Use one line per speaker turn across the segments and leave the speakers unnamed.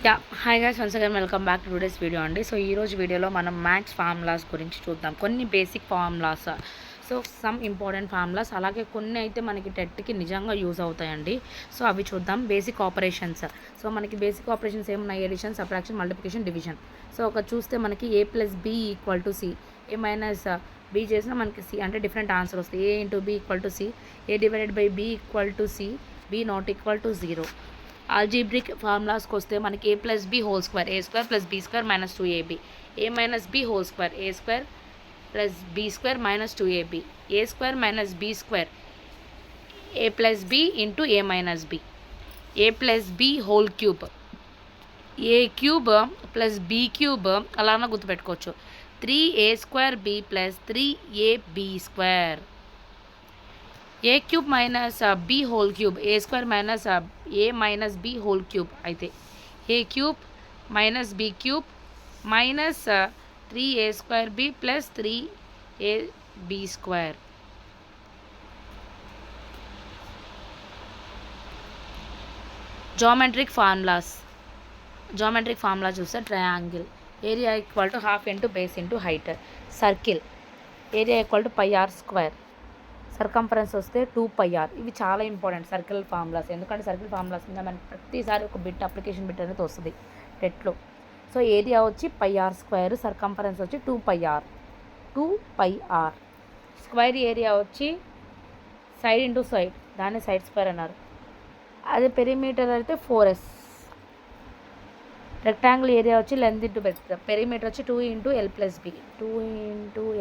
Hi guys, once again welcome back to today's video అండి. So ఈరోజు వీడియోలో మనం మ్యాథ్స్ ఫార్ములాస్ గురించి చూద్దాం. కొన్ని basic formulas, so some important formulas, అలాగే కొన్ని అయితే మనకి టెట్కి నిజంగా యూజ్ అవుతాయండి. సో అవి చూద్దాం. Basic operations. సో మనకి బేసిక్ ఆపరేషన్స్ ఏమున్నాయి? Addition, subtraction, multiplication, division. So ఒక చూస్తే మనకి a + b = c, a - b చేసినా మనకి c అంటే డిఫరెంట్ ఆన్సర్ వస్తాయి. a × b = c, a/b = c, b ≠ 0. Algebraic ఫార్ములాస్కి వస్తే మనకి a + b² a² + b² - 2ab, a - b² a² + b² - 2ab, a² - b² a + b × a - b a + b³ a³ + b³ అలానే గుర్తుపెట్టుకోవచ్చు. 3a² b + 3ab², a³ - b³ a² - b³ అయితే a³ - b³ - 3a² b + 3ab². Geometric formula చూస్తే triangle area = ½ × base × height. Circle area = πr², circumference వస్తే 2πr. ఇవి చాలా important circle formulas, ఎందుకంటే circle formulas మీద మనకి ప్రతిసారి ఒక అప్లికేషన్ బిట్ అనేది వస్తుంది టెట్లో. సో ఏరియా వచ్చి πr², సర్కంఫరెన్స్ వచ్చి 2πr. స్క్వేర్ ఏరియా వచ్చి సైడ్ ఇంటూ సైడ్, దాన్ని సైడ్ స్క్వేర్ అన్నారు. అదే పెరిమీటర్ అయితే 4s. రెక్టాంగిల్ ఏరియా వచ్చి లెంత్ ఇంటూ బ్రెడ్త్, పెరిమీటర్ వచ్చి 2 × l + b, 2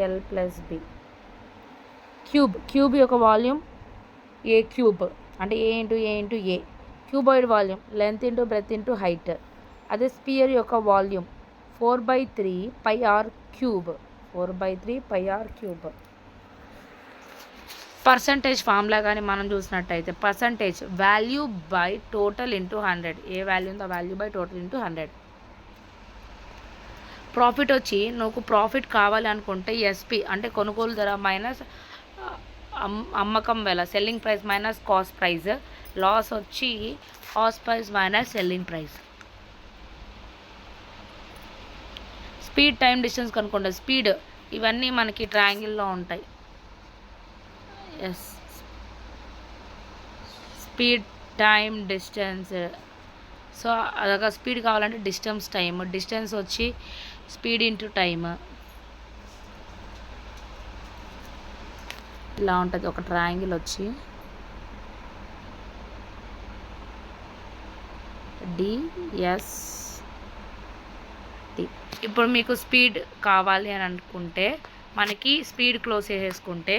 × l + b. Cube యొక్క వాల్యూమ్ a³ అంటే a × a. Cuboid volume length into breadth into height. అదే స్పియర్ యొక్క వాల్యూమ్ 4/3πr³. పర్సంటేజ్ ఫార్ములా కానీ మనం చూసినట్టయితే percentage value by total into 100, ఏ వాల్యూ ఉందో value by total into 100. Profit వచ్చి నువ్వు ప్రాఫిట్ కావాలి అనుకుంటే ఎస్పి అంటే కొనుగోలు ధర మైనస్ అమ్మకం వెల, selling price minus cost price. Loss వచ్చి cost price minus selling price. Speed, time, distance కనుక్కోండి. స్పీడ్ ఇవన్నీ మనకి ట్రయాంగిల్లో ఉంటాయి. S, speed, time, distance. So అలాగా స్పీడ్ కావాలంటే డిస్టెన్స్ టైమ్, డిస్టెన్స్ వచ్చి స్పీడ్ ఇంటూ టైమ్. ఇలా ఉంటుంది ఒక ట్రయాంగిల్ వచ్చి DST. ఇప్పుడు మీకు స్పీడ్ కావాలి అని అనుకుంటే మనకి స్పీడ్ క్లోజ్ చేసేసుకుంటే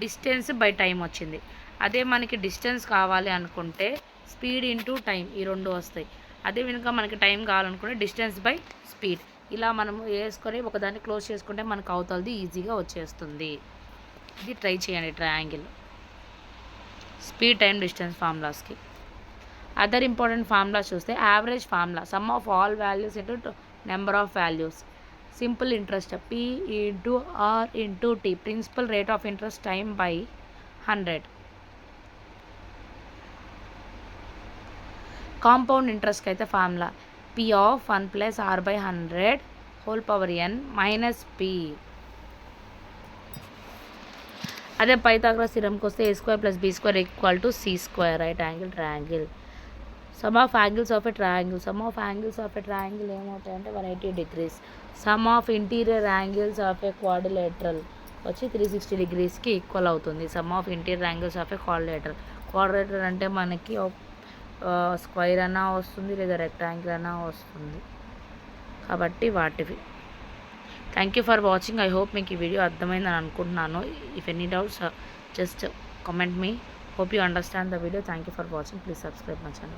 డిస్టెన్స్ బై టైం వచ్చింది. అదే మనకి డిస్టెన్స్ కావాలి అనుకుంటే స్పీడ్ ఇంటూ టైం, ఈ రెండు వస్తాయి. అదే విధంగా మనకి టైం కావాలనుకుంటే డిస్టెన్స్ బై స్పీడ్. ఇలా మనము వేసుకొని ఒకదాన్ని క్లోజ్ చేసుకుంటే మనకు అవతలది ఈజీగా వచ్చేస్తుంది. ఇది ట్రై చేయండి ట్రయాంగిల్, స్పీడ్, టైం, డిస్టెన్స్ ఫార్ములాస్కి. అదర్ ఇంపార్టెంట్ ఫార్ములాస్ చూస్తే average formula sum of all values into number of values. Simple interest P × R × T, principal rate of interest time by 100. Compound ఇంట్రెస్ట్కి అయితే formula P(1 + R/100) (n - P). అదే Pythagoras థియరంకి వస్తే a² + b² = c². Right angle triangle. Sum of angles of a triangle ఏమవుతాయంటే 180 degrees. Sum of interior angles of a quadrilateral వచ్చి 360 degreesకి equal అవుతుంది. Some of interior angles of a quadrilateral అంటే మనకి square అన్నా వస్తుంది, లేదా రెక్టాంగిల్ అన్నా వస్తుంది. కాబట్టి వాటివి. Thank you for watching. I hope మీకు ఈ వీడియో అర్థమైందని అనుకుంటున్నాను. If any doubts just comment me. Hope you understand the video. Thank you for watching. Please subscribe my channel.